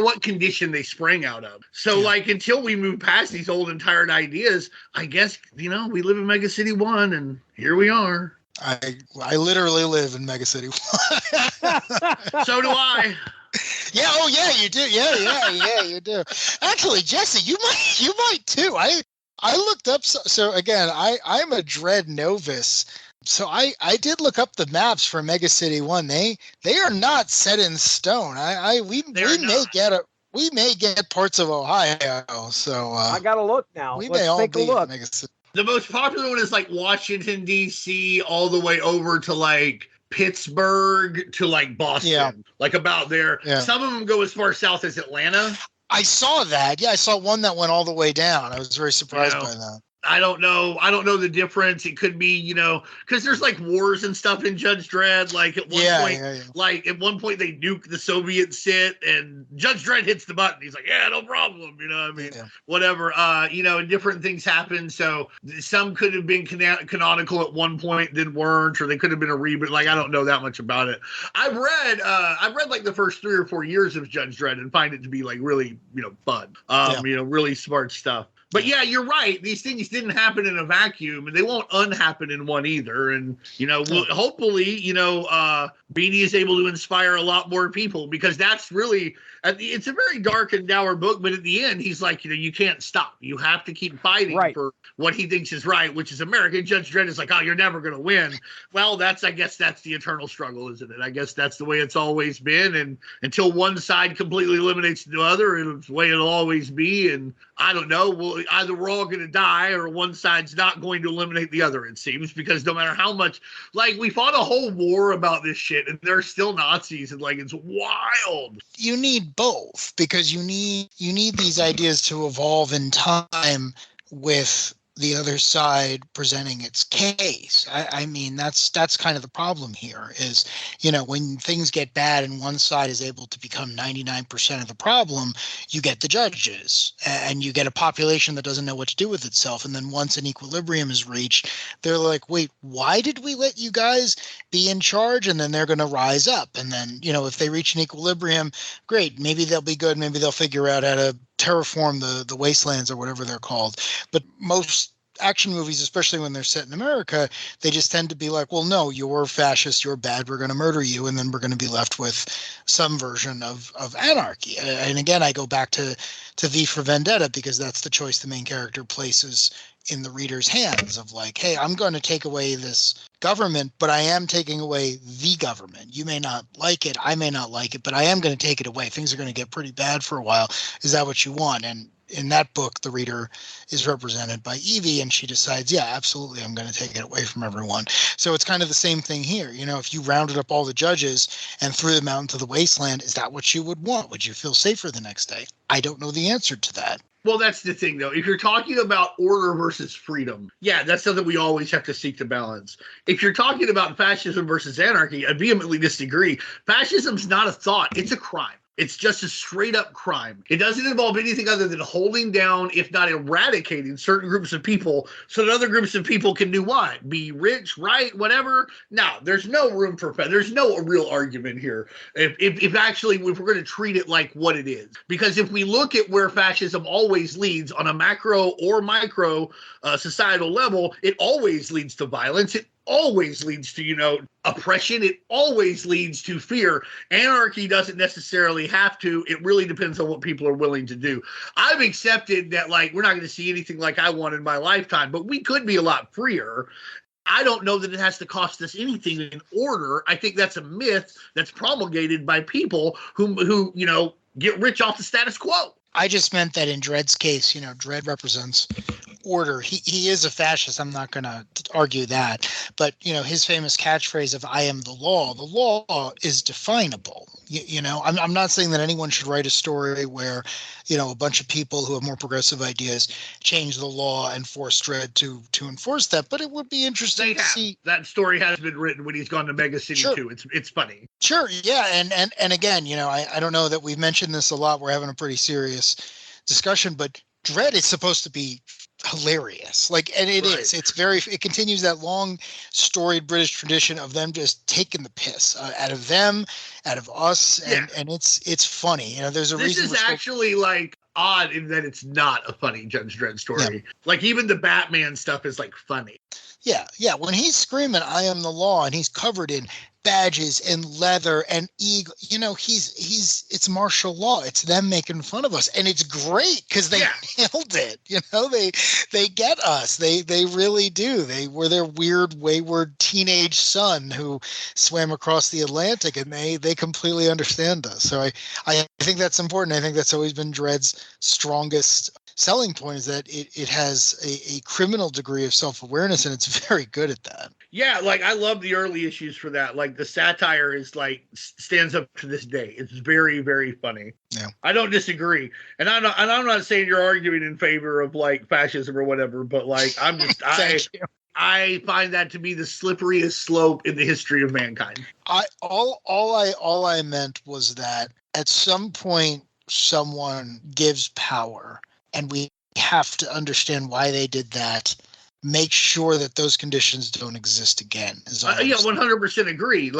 what condition they sprang out of. So until we move past these old and tired ideas, I guess, we live in Mega City 1 and here we are. I literally live in Mega City 1. So do I. Yeah. Oh, yeah. You do. Yeah. You do. Actually, Jesse, you might too. I looked up. So again, I'm a Dredd novice. So I did look up the maps for Mega City 1. They are not set in stone. We may get parts of Ohio. So I gotta look now. Let's take a look. Mega City. The most popular one is like Washington D.C. all the way over to like Pittsburgh to like Boston, like about there. Yeah. Some of them go as far south as Atlanta. I saw that. Yeah, I saw one that went all the way down. I was very surprised by that. I don't know the difference. It could be, because there's like wars and stuff in Judge Dredd. Like at one point they nuke the Soviet sit and Judge Dredd hits the button. He's like, yeah, no problem. Whatever. And different things happen. So some could have been canonical at one point, then weren't, or they could have been a reboot. Like, I don't know that much about it. I've read like the first 3 or 4 years of Judge Dredd and find it to be like really, fun. Really smart stuff. But yeah, you're right. These things didn't happen in a vacuum, and they won't unhappen in one either. And hopefully, Beeny is able to inspire a lot more people, because that's really it's a very dark and dour book. But at the end, he's like, you can't stop. You have to keep fighting for what he thinks is right, which is America. Judge Dredd is like, oh, you're never going to win. Well, I guess that's the eternal struggle, isn't it? I guess that's the way it's always been. And until one side completely eliminates the other, it's the way it'll always be. And I don't know. Either we're all going to die or one side's not going to eliminate the other, it seems, because no matter how much, like, we fought a whole war about this shit and there's still Nazis, and like, it's wild. You need both, because you need these ideas to evolve in time with the other side presenting its case. I mean, that's kind of the problem here is, when things get bad and one side is able to become 99% of the problem, you get the judges and you get a population that doesn't know what to do with itself. And then once an equilibrium is reached, they're like, wait, why did we let you guys be in charge? And then they're going to rise up. And then, if they reach an equilibrium, great, maybe they'll be good. Maybe they'll figure out how to terraform the wastelands or whatever they're called. But most action movies, especially when they're set in America, they just tend to be like, well, no, you're fascist, you're bad, we're going to murder you, and then we're going to be left with some version of anarchy. And again, I go back to V for Vendetta, because that's the choice the main character places in the reader's hands of like, hey, I'm going to take away this government, but I am taking away the government. You may not like it, I may not like it, but I am going to take it away. Things are going to get pretty bad for a while. Is that what you want? And in that book, the reader is represented by Evie, and she decides, yeah, absolutely, I'm going to take it away from everyone. So it's kind of the same thing here. If you rounded up all the judges and threw them out into the wasteland, is that what you would want? Would you feel safer the next day? I don't know the answer to that. Well, that's the thing, though. If you're talking about order versus freedom, yeah, that's something we always have to seek to balance. If you're talking about fascism versus anarchy, I vehemently disagree. Fascism's not a thought. It's a crime. It's just a straight up crime. It doesn't involve anything other than holding down, if not eradicating, certain groups of people so that other groups of people can do what? Be rich, right? Whatever. No, there's no room for, there's no real argument here. If we're going to treat it like what it is. Because if we look at where fascism always leads on a macro or micro societal level, it always leads to violence. It always leads to, oppression. It always leads to fear. Anarchy doesn't necessarily have to. It really depends on what people are willing to do. I've accepted that, we're not going to see anything like I want in my lifetime, but we could be a lot freer. I don't know that it has to cost us anything in order. I think that's a myth that's promulgated by people who get rich off the status quo. I just meant that in Dredd's case, Dredd represents order. He is a fascist. I'm not going to argue that. But, his famous catchphrase of "I am the law is definable. I'm not saying that anyone should write a story where, a bunch of people who have more progressive ideas change the law and force Dredd to enforce that. But it would be interesting to see. That story has been written when he's gone to Mega City Sure. too. It's funny. Sure. Yeah. And again, I don't know that we've mentioned this a lot. We're having a pretty serious discussion, but Dredd is supposed to be hilarious, and it Right. is. It continues that long storied British tradition of them just taking the piss out of them, out of us, and it's funny. There's a This reason. is actually odd in that it's not a funny Judge Dredd story. Yeah. Even the Batman stuff is funny. Yeah. When he's screaming, "I am the law," and he's covered in badges and leather and eagle, it's martial law. It's them making fun of us, and it's great because they nailed it. They get us. They really do. They were their weird, wayward teenage son who swam across the Atlantic, and they completely understand us. So I think that's important. I think that's always been Dredd's strongest selling point, is that it has a criminal degree of self-awareness, and it's very good at that. Yeah, I love the early issues for that. The satire is stands up to this day. It's very, very funny. Yeah, I don't disagree, and I'm not saying you're arguing in favor of fascism or whatever, but I'm just I find that to be the slipperiest slope in the history of mankind. All I meant was that at some point someone gives power, and we have to understand why they did that. Make sure that those conditions don't exist again. 100% agree.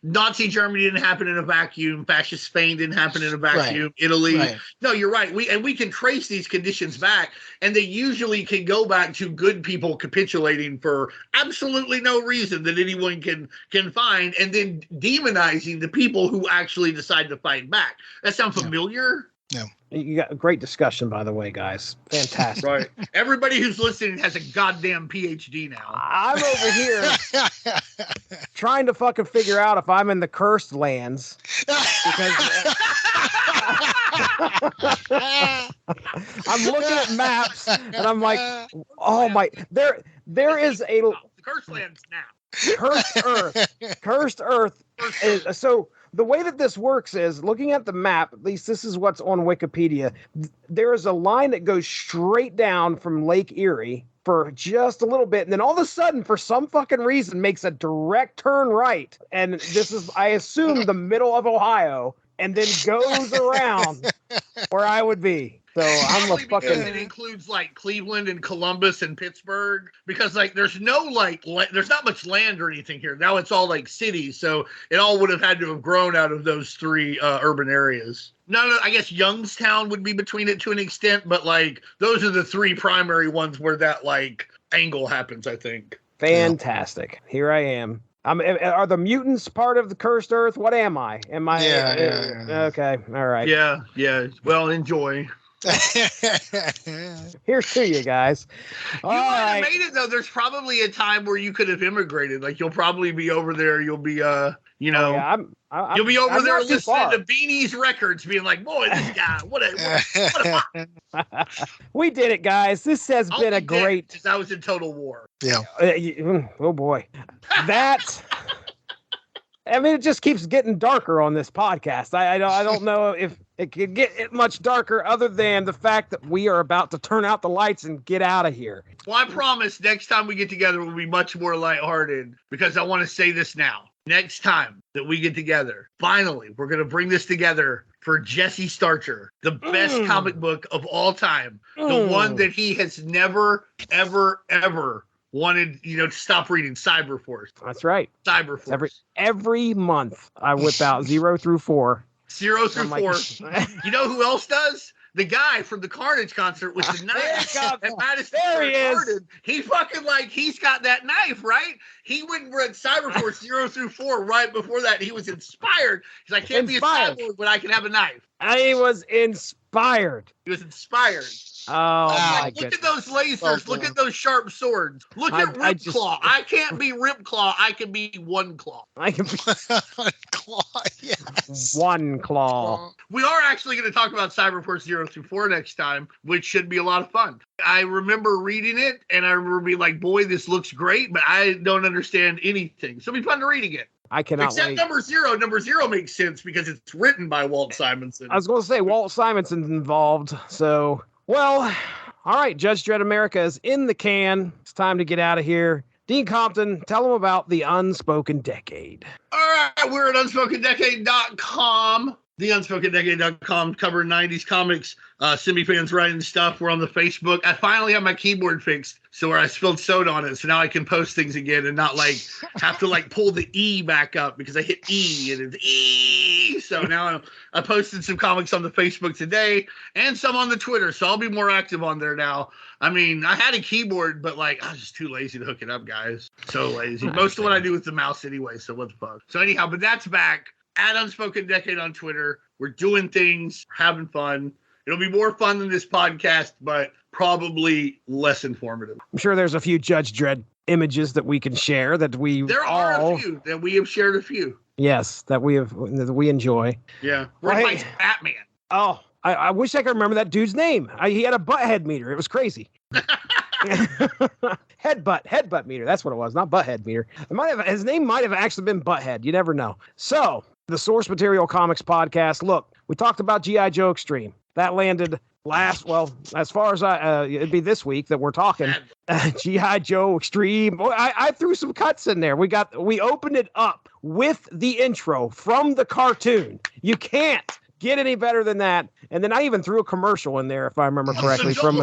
Nazi Germany didn't happen in a vacuum. Fascist Spain didn't happen in a vacuum. Right. Italy. Right. No, you're right. We can trace these conditions back, and they usually can go back to good people capitulating for absolutely no reason that anyone can find, and then demonizing the people who actually decide to fight back. That sound familiar? No. You got a great discussion, by the way, guys. Fantastic. Right. Everybody who's listening has a goddamn PhD now. I'm over here trying to fucking figure out if I'm in the cursed lands. Because I'm looking at maps and I'm like, oh my, there is a the cursed lands now. Cursed Earth. So the way that this works is, looking at the map, at least this is what's on Wikipedia, there is a line that goes straight down from Lake Erie for just a little bit, and then all of a sudden, for some fucking reason, makes a direct turn right. And this is, I assume, the middle of Ohio, and then goes around where I would be. So I'm a fucking. Because it includes Cleveland and Columbus and Pittsburgh, because there's no there's not much land or anything here. Now it's all cities, so it all would have had to have grown out of those three urban areas. No, I guess Youngstown would be between it to an extent, but those are the three primary ones where that angle happens, I think. Fantastic. Here I am. Are the mutants part of the cursed Earth? What am I? Am I? Yeah. Okay. All right. Yeah. Well, enjoy. Here's to you guys. You might have made it though. There's probably a time where you could have immigrated. You'll probably be over there. You'll be you'll be over there listening to Beanie's records, being boy, this guy, what a We did it, guys. This has been a great. Because I was in Total War. Yeah. Oh boy, that. I mean, it just keeps getting darker on this podcast. I don't know if it could get much darker, other than the fact that we are about to turn out the lights and get out of here. Well, I promise next time we get together, we'll be much more lighthearted, because I want to say this now. next time that we get together, finally, we're going to bring this together for Jesse Starcher, the best comic book of all time. The one that he has never, ever, ever wanted, to stop reading, Cyberforce. That's right. Cyberforce. Every month I whip out 0 through 4. 0 through 4. You know who else does? The guy from the Carnage concert with the knife at Madison Square Garden. He fucking he's got that knife, right? He went and read Cyberforce 0 through 4 right before that. He was inspired. He's like, I can't be a cyborg, but I can have a knife. I was inspired. He was inspired. Oh, my goodness. Look at those lasers. Look at those sharp swords. Look at Ripclaw. I can't be Ripclaw. I can be One Claw. I can be One Claw, yes. One Claw. We are actually going to talk about Cyberforce 0 through 4 next time, which should be a lot of fun. I remember reading it, and I remember being like, boy, this looks great, but I don't understand anything. So it'll be fun to reading it. I cannot Except wait. Number Zero. Number Zero makes sense because it's written by Walt Simonson. I was going to say Walt Simonson's involved, so... Well, all right, Judge Dredd America is in the can. It's time to get out of here. Dean Compton, tell them about the Unspoken Decade. All right, we're at unspokendecade.com. TheUnspokenDecade.com, covering 90s comics, semi-fans writing stuff. We're on the Facebook. I finally have my keyboard fixed, so where I spilled soda on it, so now I can post things again and not have to pull the E back up because I hit E and it's E. So now I posted some comics on the Facebook today and some on the Twitter, so I'll be more active on there now. I mean, I had a keyboard, but I was just too lazy to hook it up, guys. So lazy. Most of what I do with the mouse anyway, so what the fuck. So anyhow, but that's back. At Unspoken Decade on Twitter. We're doing things, having fun. It'll be more fun than this podcast, but probably less informative. I'm sure there's a few Judge Dredd images that we can share that we There are a few that we have shared a few. Yes, that we enjoy. Yeah. We're like Batman. Oh, I wish I could remember that dude's name. He had a butthead meter. It was crazy. Headbutt meter. That's what it was, not butthead meter. His name might have actually been Butthead. You never know. So, the Source Material Comics podcast. Look, we talked about G.I. Joe Extreme. That landed as far as it'd be this week that we're talking. G.I. Joe Extreme. I threw some cuts in there. We opened it up with the intro from the cartoon. You can't get any better than that. And then I even threw a commercial in there, if I remember correctly, from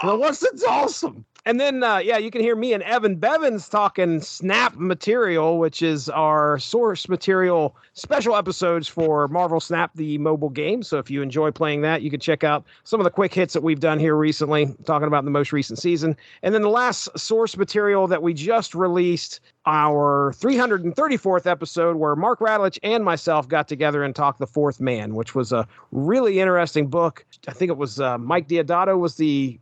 What's It's Awesome. And then, you can hear me and Evan Bevins talking Snap Material, which is our Source Material special episodes for Marvel Snap, the mobile game. So if you enjoy playing that, you can check out some of the quick hits that we've done here recently, talking about the most recent season. And then the last Source Material that we just released, our 334th episode, where Mark Radulich and myself got together and talked The Fourth Man, which was a really interesting book. I think it was Mike Deodato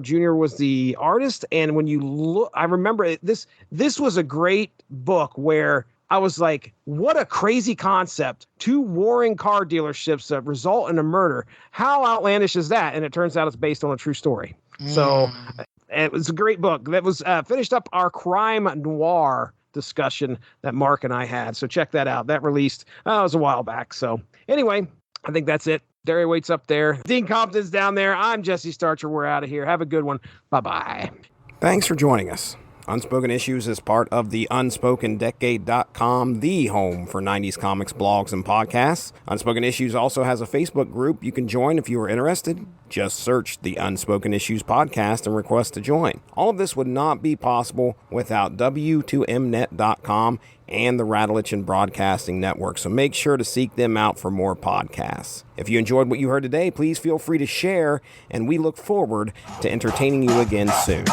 Jr. was the artist. And when you look, I remember this was a great book where I was like, what a crazy concept. 2 warring car dealerships that result in a murder. How outlandish is that? And it turns out it's based on a true story. So it was a great book. That was finished up our crime noir discussion that Mark and I had. So check that out. That released, it was a while back. So anyway, I think that's it. Darry waits up there. Dean Compton's down there. I'm Jesse Starcher. We're out of here. Have a good one. Bye-bye. Thanks for joining us. Unspoken Issues is part of the UnspokenDecade.com, the home for 90s comics, blogs, and podcasts. Unspoken Issues also has a Facebook group you can join if you are interested. Just search the Unspoken Issues Podcast and request to join. All of this would not be possible without W2Mnet.com and the Radulich and Broadcasting Network, so make sure to seek them out for more podcasts. If you enjoyed what you heard today, please feel free to share, and we look forward to entertaining you again soon.